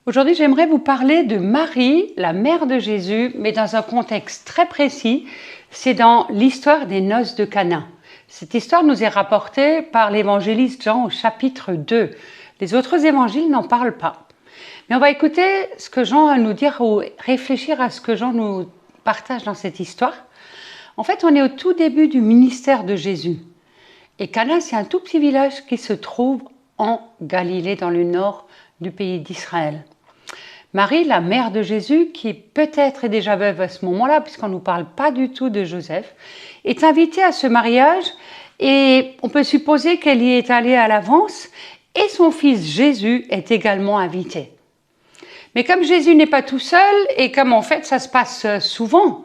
Aujourd'hui, j'aimerais vous parler de Marie, la mère de Jésus, mais dans un contexte très précis. C'est dans l'histoire des noces de Cana. Cette histoire nous est rapportée par l'évangéliste Jean au chapitre 2. Les autres évangiles n'en parlent pas. Mais on va écouter ce que Jean a à nous dire ou réfléchir à ce que Jean nous partage dans cette histoire. En fait, on est au tout début du ministère de Jésus. Et Cana, c'est un tout petit village qui se trouve en Galilée, dans le nord du pays d'Israël. Marie, la mère de Jésus, qui peut-être est déjà veuve à ce moment-là, puisqu'on ne nous parle pas du tout de Joseph, est invitée à ce mariage et on peut supposer qu'elle y est allée à l'avance et son fils Jésus est également invité. Mais comme Jésus n'est pas tout seul et comme en fait ça se passe souvent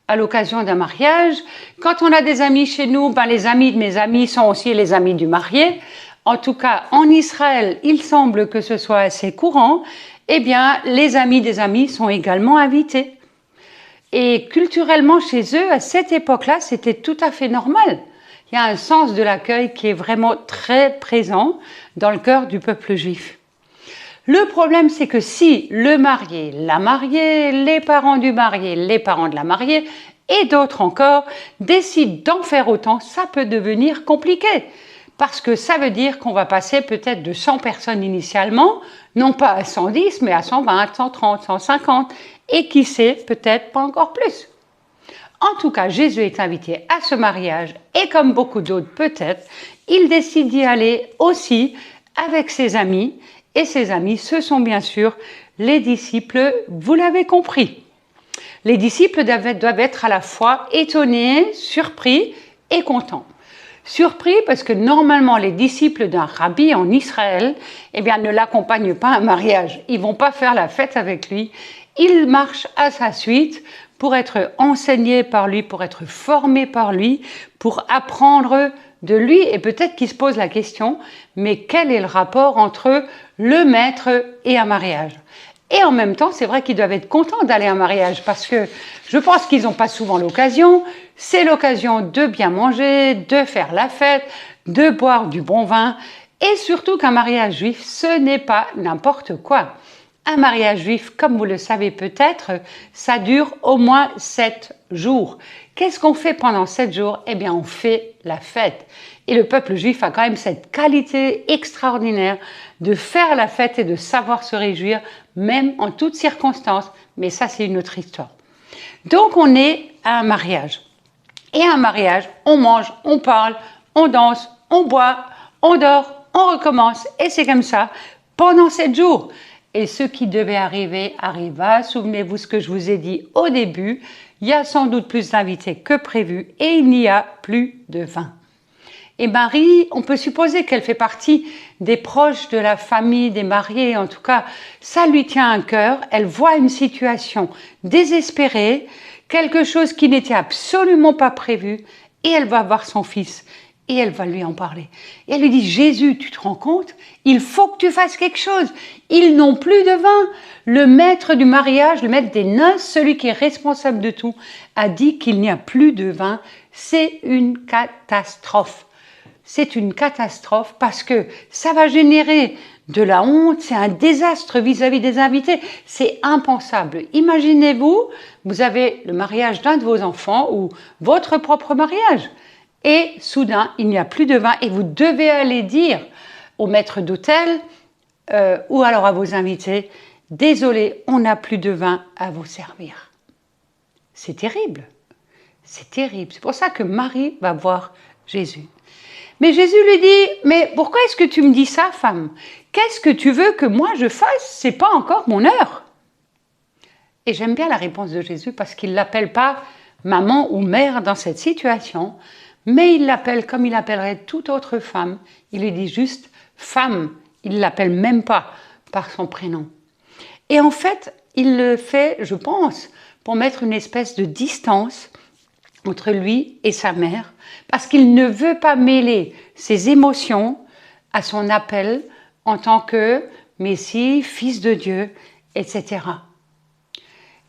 à l'occasion d'un mariage, quand on a des amis chez nous, les amis de mes amis sont aussi les amis du marié. En tout cas, en Israël, il semble que ce soit assez courant. Eh bien, les amis des amis sont également invités. Et culturellement, chez eux, à cette époque-là, c'était tout à fait normal. Il y a un sens de l'accueil qui est vraiment très présent dans le cœur du peuple juif. Le problème, c'est que si le marié, la mariée, les parents du marié, les parents de la mariée et d'autres encore décident d'en faire autant, ça peut devenir compliqué. Parce que ça veut dire qu'on va passer peut-être de 100 personnes initialement, non pas à 110, mais à 120, 130, 150, et qui sait, peut-être pas encore plus. En tout cas, Jésus est invité à ce mariage, et comme beaucoup d'autres peut-être, il décide d'y aller aussi avec ses amis, et ses amis, ce sont bien sûr les disciples, vous l'avez compris. Les disciples doivent être à la fois étonnés, surpris et contents. Surpris parce que normalement les disciples d'un rabbi en Israël ne l'accompagnent pas à un mariage. Ils ne vont pas faire la fête avec lui. Ils marchent à sa suite pour être enseignés par lui, pour être formés par lui, pour apprendre de lui. Et peut-être qu'ils se posent la question, mais quel est le rapport entre le maître et un mariage ? Et en même temps, c'est vrai qu'ils doivent être contents d'aller à un mariage parce que je pense qu'ils n'ont pas souvent l'occasion. C'est l'occasion de bien manger, de faire la fête, de boire du bon vin. Et surtout qu'un mariage juif, ce n'est pas n'importe quoi. Un mariage juif, comme vous le savez peut-être, ça dure au moins 7 jours. Qu'est-ce qu'on fait pendant 7 jours ? Eh bien, on fait la fête. Et le peuple juif a quand même cette qualité extraordinaire de faire la fête et de savoir se réjouir, même en toutes circonstances. Mais ça, c'est une autre histoire. Donc, on est à un mariage. Et à un mariage, on mange, on parle, on danse, on boit, on dort, on recommence. Et c'est comme ça pendant 7 jours. Et ce qui devait arriver, arriva. Souvenez-vous ce que je vous ai dit au début. Il y a sans doute plus d'invités que prévu et il n'y a plus de vin. Et Marie, on peut supposer qu'elle fait partie des proches de la famille des mariés. En tout cas, ça lui tient à cœur. Elle voit une situation désespérée, quelque chose qui n'était absolument pas prévu. Et elle va voir son fils et elle va lui en parler. Et elle lui dit, Jésus, tu te rends compte ? Il faut que tu fasses quelque chose. Ils n'ont plus de vin. Le maître du mariage, le maître des noces, celui qui est responsable de tout, a dit qu'il n'y a plus de vin. C'est une catastrophe. C'est une catastrophe parce que ça va générer de la honte, c'est un désastre vis-à-vis des invités, c'est impensable. Imaginez-vous, vous avez le mariage d'un de vos enfants ou votre propre mariage et soudain, il n'y a plus de vin et vous devez aller dire au maître d'hôtel ou alors à vos invités, désolé, on n'a plus de vin à vous servir. C'est terrible, c'est terrible. C'est pour ça que Marie va voir Jésus. Mais Jésus lui dit, mais pourquoi est-ce que tu me dis ça, femme ? Qu'est-ce que tu veux que moi je fasse ? C'est pas encore mon heure. Et j'aime bien la réponse de Jésus parce qu'il l'appelle pas maman ou mère dans cette situation, mais il l'appelle comme il appellerait toute autre femme. Il lui dit juste femme. Il l'appelle même pas par son prénom. Et en fait, il le fait, je pense, pour mettre une espèce de distance entre lui et sa mère, parce qu'il ne veut pas mêler ses émotions à son appel en tant que Messie, fils de Dieu, etc.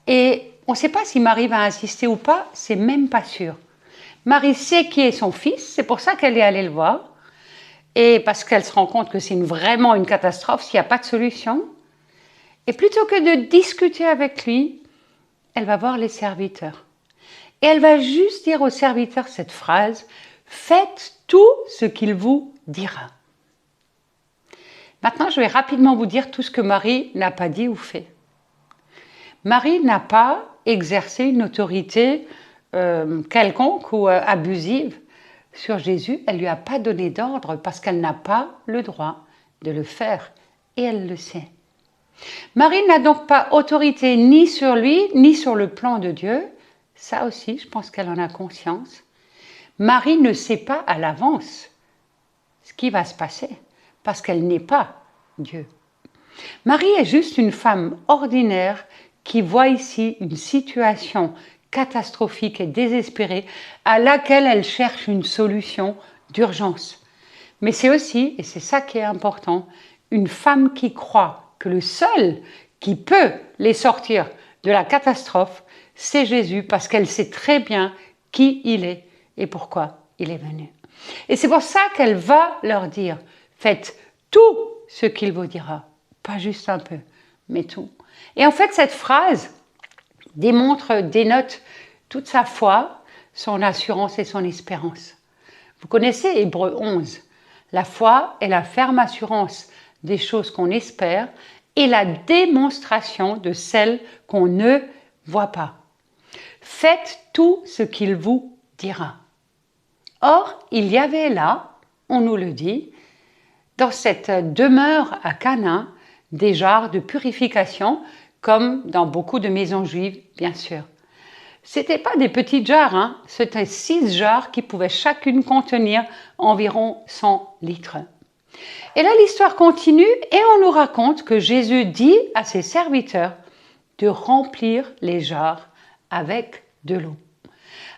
Et on ne sait pas si Marie va insister ou pas, c'est même pas sûr. Marie sait qui est son fils, c'est pour ça qu'elle est allée le voir, et parce qu'elle se rend compte que c'est vraiment une catastrophe s'il n'y a pas de solution. Et plutôt que de discuter avec lui, elle va voir les serviteurs. Et elle va juste dire aux serviteurs cette phrase, « Faites tout ce qu'il vous dira ». Maintenant, je vais rapidement vous dire tout ce que Marie n'a pas dit ou fait. Marie n'a pas exercé une autorité quelconque ou abusive sur Jésus. Elle ne lui a pas donné d'ordre parce qu'elle n'a pas le droit de le faire. Et elle le sait. Marie n'a donc pas autorité ni sur lui, ni sur le plan de Dieu. Ça aussi, je pense qu'elle en a conscience. Marie ne sait pas à l'avance ce qui va se passer, parce qu'elle n'est pas Dieu. Marie est juste une femme ordinaire qui voit ici une situation catastrophique et désespérée à laquelle elle cherche une solution d'urgence. Mais c'est aussi, et c'est ça qui est important, une femme qui croit que le seul qui peut les sortir de la catastrophe, c'est Jésus, parce qu'elle sait très bien qui il est et pourquoi il est venu. Et c'est pour ça qu'elle va leur dire, faites tout ce qu'il vous dira, pas juste un peu, mais tout. Et en fait, cette phrase dénote toute sa foi, son assurance et son espérance. Vous connaissez Hébreux 11, la foi est la ferme assurance des choses qu'on espère et la démonstration de celles qu'on ne voit pas. Faites tout ce qu'il vous dira. Or, il y avait là, on nous le dit, dans cette demeure à Cana, des jarres de purification, comme dans beaucoup de maisons juives, bien sûr. Ce n'étaient pas des petites jarres, c'était 6 jarres qui pouvaient chacune contenir environ 100 litres. Et là, l'histoire continue et on nous raconte que Jésus dit à ses serviteurs de remplir les jarres avec de l'eau.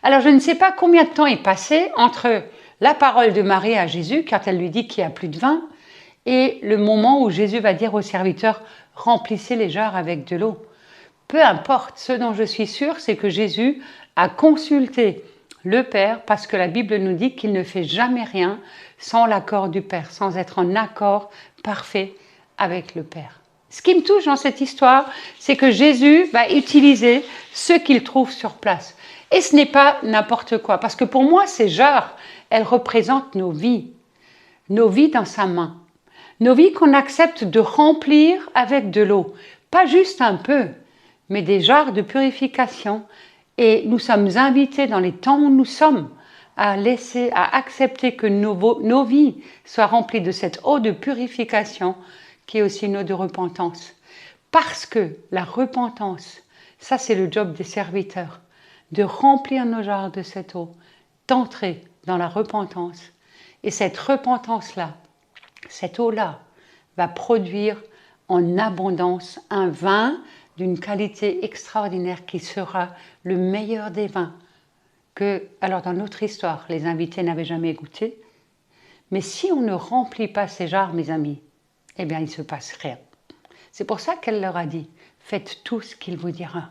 Alors, je ne sais pas combien de temps est passé entre la parole de Marie à Jésus, quand elle lui dit qu'il n'y a plus de vin, et le moment où Jésus va dire aux serviteurs « remplissez les jarres avec de l'eau ». Peu importe, ce dont je suis sûre, c'est que Jésus a consulté le Père, parce que la Bible nous dit qu'il ne fait jamais rien sans l'accord du Père, sans être en accord parfait avec le Père. Ce qui me touche dans cette histoire, c'est que Jésus va utiliser ce qu'il trouve sur place. Et ce n'est pas n'importe quoi, parce que pour moi, ces jarres, elles représentent nos vies dans sa main. Nos vies qu'on accepte de remplir avec de l'eau, pas juste un peu, mais des jarres de purification. Et nous sommes invités dans les temps où nous sommes à accepter que nos vies soient remplies de cette eau de purification qui est aussi une eau de repentance. Parce que la repentance, ça c'est le job des serviteurs, de remplir nos jarres de cette eau, d'entrer dans la repentance. Et cette repentance-là, cette eau-là, va produire en abondance un vin d'une qualité extraordinaire qui sera le meilleur des vins que, alors dans notre histoire, les invités n'avaient jamais goûté. Mais si on ne remplit pas ces jarres, mes amis, eh bien il ne se passe rien. C'est pour ça qu'elle leur a dit, faites tout ce qu'il vous dira.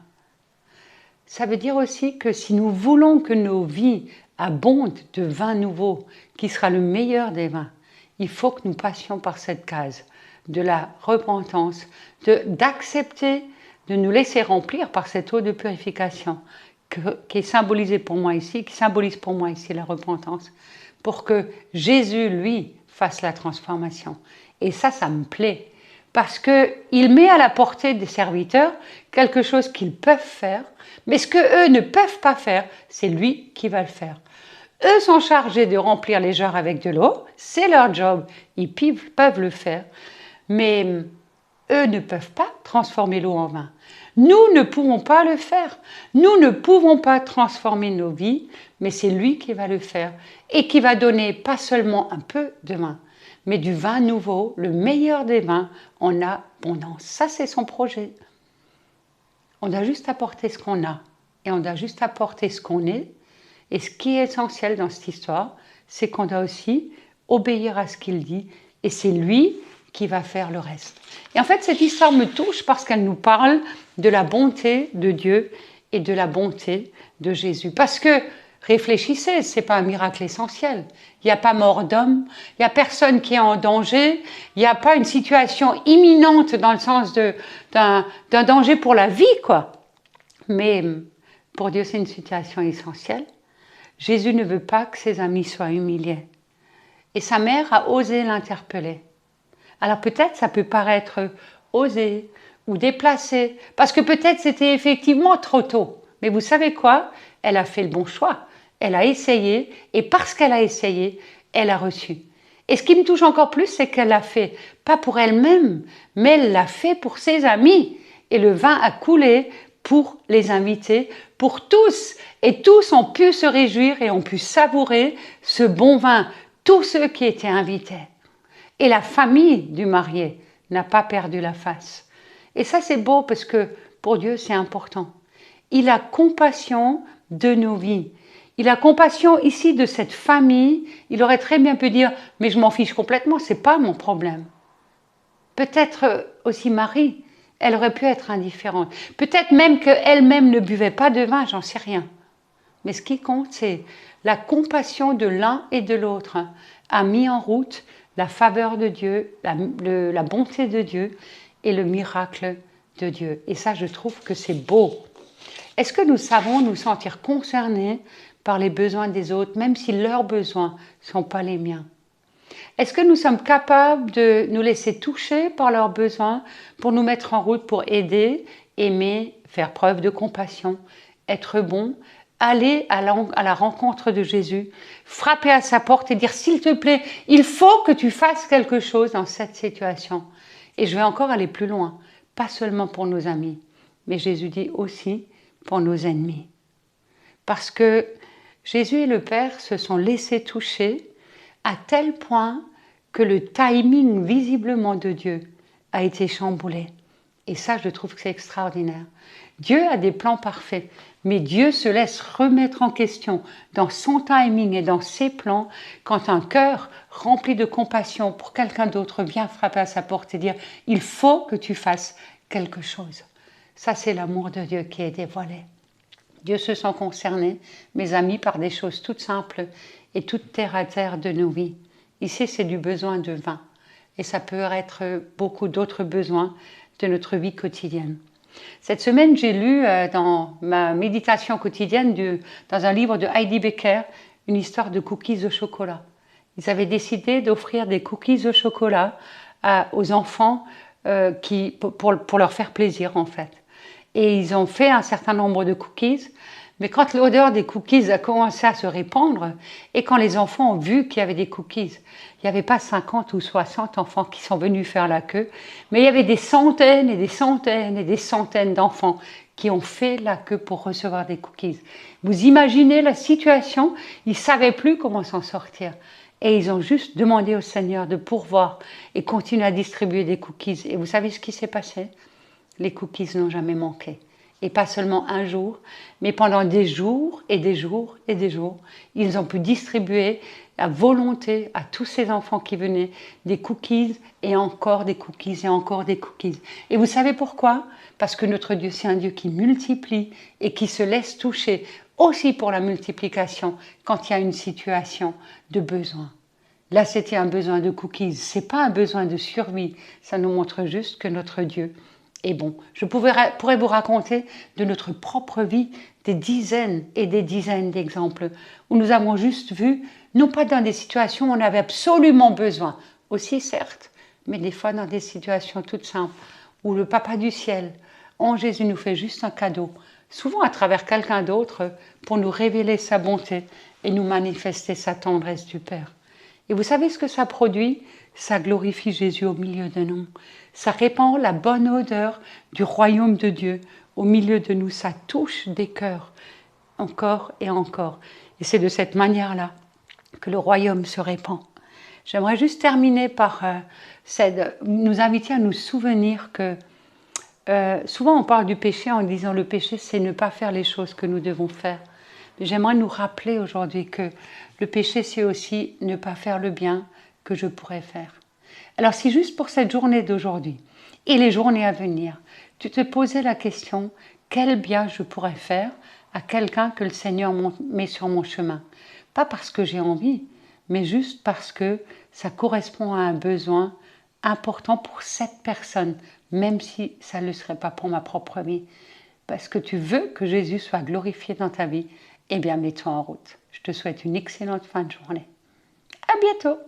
Ça veut dire aussi que si nous voulons que nos vies abondent de vin nouveau, qui sera le meilleur des vins, il faut que nous passions par cette case de la repentance, d'accepter de nous laisser remplir par cette eau de purification qui est symbolisée pour moi ici, qui symbolise pour moi ici la repentance, pour que Jésus, lui, fasse la transformation. Et ça me plaît, parce qu'il met à la portée des serviteurs quelque chose qu'ils peuvent faire, mais ce qu'eux ne peuvent pas faire, c'est lui qui va le faire. Eux sont chargés de remplir les jarres avec de l'eau, c'est leur job, ils peuvent le faire, mais eux ne peuvent pas transformer l'eau en vin. Nous ne pouvons pas le faire. Nous ne pouvons pas transformer nos vies, mais c'est lui qui va le faire et qui va donner pas seulement un peu de vin, mais du vin nouveau, le meilleur des vins en abondance. Ça, c'est son projet. On doit juste apporter ce qu'on a et on doit juste apporter ce qu'on est. Et ce qui est essentiel dans cette histoire, c'est qu'on doit aussi obéir à ce qu'il dit et c'est lui qui va faire le reste. Et en fait, cette histoire me touche parce qu'elle nous parle de la bonté de Dieu et de la bonté de Jésus. Parce que Réfléchissez, ce n'est pas un miracle essentiel. Il n'y a pas mort d'homme, il n'y a personne qui est en danger, il n'y a pas une situation imminente dans le sens d'un danger pour la vie, quoi. Mais pour Dieu, c'est une situation essentielle. Jésus ne veut pas que ses amis soient humiliés. Et sa mère a osé l'interpeller. Alors peut-être ça peut paraître osé ou déplacé, parce que peut-être c'était effectivement trop tôt. Mais vous savez quoi? Elle a fait le bon choix. Elle a essayé, et parce qu'elle a essayé, elle a reçu. Et ce qui me touche encore plus, c'est qu'elle l'a fait, pas pour elle-même, mais elle l'a fait pour ses amis. Et le vin a coulé pour les invités, pour tous. Et tous ont pu se réjouir et ont pu savourer ce bon vin, tous ceux qui étaient invités. Et la famille du marié n'a pas perdu la face. Et ça, c'est beau parce que pour Dieu, c'est important. Il a compassion de nos vies. Il a compassion ici de cette famille. Il aurait très bien pu dire « mais je m'en fiche complètement, c'est pas mon problème ». Peut-être aussi Marie, elle aurait pu être indifférente. Peut-être même qu'elle-même ne buvait pas de vin, j'en sais rien. Mais ce qui compte, c'est la compassion de l'un et de l'autre a mis en route la faveur de Dieu, la bonté de Dieu et le miracle de Dieu. Et ça, je trouve que c'est beau. Est-ce que nous savons nous sentir concernés par les besoins des autres, même si leurs besoins ne sont pas les miens? Est-ce que nous sommes capables de nous laisser toucher par leurs besoins pour nous mettre en route pour aider, aimer, faire preuve de compassion, être bon, aller à la rencontre de Jésus, frapper à sa porte et dire « s'il te plaît, il faut que tu fasses quelque chose dans cette situation ». Et je vais encore aller plus loin, pas seulement pour nos amis, mais Jésus dit aussi pour nos ennemis. Parce que Jésus et le Père se sont laissés toucher à tel point que le timing visiblement de Dieu a été chamboulé. Et ça, je trouve que c'est extraordinaire. Dieu a des plans parfaits, mais Dieu se laisse remettre en question dans son timing et dans ses plans quand un cœur rempli de compassion pour quelqu'un d'autre vient frapper à sa porte et dire « il faut que tu fasses quelque chose ». Ça, c'est l'amour de Dieu qui est dévoilé. Dieu se sent concerné, mes amis, par des choses toutes simples et toutes terre à terre de nos vies. Ici, c'est du besoin de vin. Et ça peut être beaucoup d'autres besoins de notre vie quotidienne. Cette semaine, j'ai lu dans ma méditation quotidienne, dans un livre de Heidi Becker, une histoire de cookies au chocolat. Ils avaient décidé d'offrir des cookies au chocolat aux enfants pour leur faire plaisir, en fait. Et ils ont fait un certain nombre de cookies, mais quand l'odeur des cookies a commencé à se répandre, et quand les enfants ont vu qu'il y avait des cookies, il n'y avait pas 50 ou 60 enfants qui sont venus faire la queue, mais il y avait des centaines et des centaines et des centaines d'enfants qui ont fait la queue pour recevoir des cookies. Vous imaginez la situation, ils ne savaient plus comment s'en sortir. Et ils ont juste demandé au Seigneur de pourvoir et continuer à distribuer des cookies. Et vous savez ce qui s'est passé? Les cookies n'ont jamais manqué. Et pas seulement un jour, mais pendant des jours et des jours et des jours, ils ont pu distribuer à volonté à tous ces enfants qui venaient des cookies et encore des cookies et encore des cookies. Et vous savez pourquoi? Parce que notre Dieu, c'est un Dieu qui multiplie et qui se laisse toucher aussi pour la multiplication quand il y a une situation de besoin. Là, c'était un besoin de cookies, c'est pas un besoin de survie. Ça nous montre juste que notre Dieu est bon. Je pourrais vous raconter de notre propre vie des dizaines et des dizaines d'exemples où nous avons juste vu, non pas dans des situations où on avait absolument besoin, aussi certes, mais des fois dans des situations toutes simples où le Papa du ciel, en Jésus, nous fait juste un cadeau, souvent à travers quelqu'un d'autre, pour nous révéler sa bonté et nous manifester sa tendresse du Père. Et vous savez ce que ça produit? Ça glorifie Jésus au milieu de nous. Ça répand la bonne odeur du royaume de Dieu au milieu de nous. Ça touche des cœurs, encore et encore. Et c'est de cette manière-là que le royaume se répand. J'aimerais juste terminer par nous inviter à nous souvenir que souvent on parle du péché en disant le péché c'est ne pas faire les choses que nous devons faire. Mais j'aimerais nous rappeler aujourd'hui que le péché c'est aussi ne pas faire le bien que je pourrais faire. Alors si juste pour cette journée d'aujourd'hui et les journées à venir, tu te posais la question, quel bien je pourrais faire à quelqu'un que le Seigneur met sur mon chemin. Pas parce que j'ai envie, mais juste parce que ça correspond à un besoin important pour cette personne, même si ça ne le serait pas pour ma propre vie. Parce que tu veux que Jésus soit glorifié dans ta vie, eh bien mets-toi en route. Je te souhaite une excellente fin de journée. À bientôt!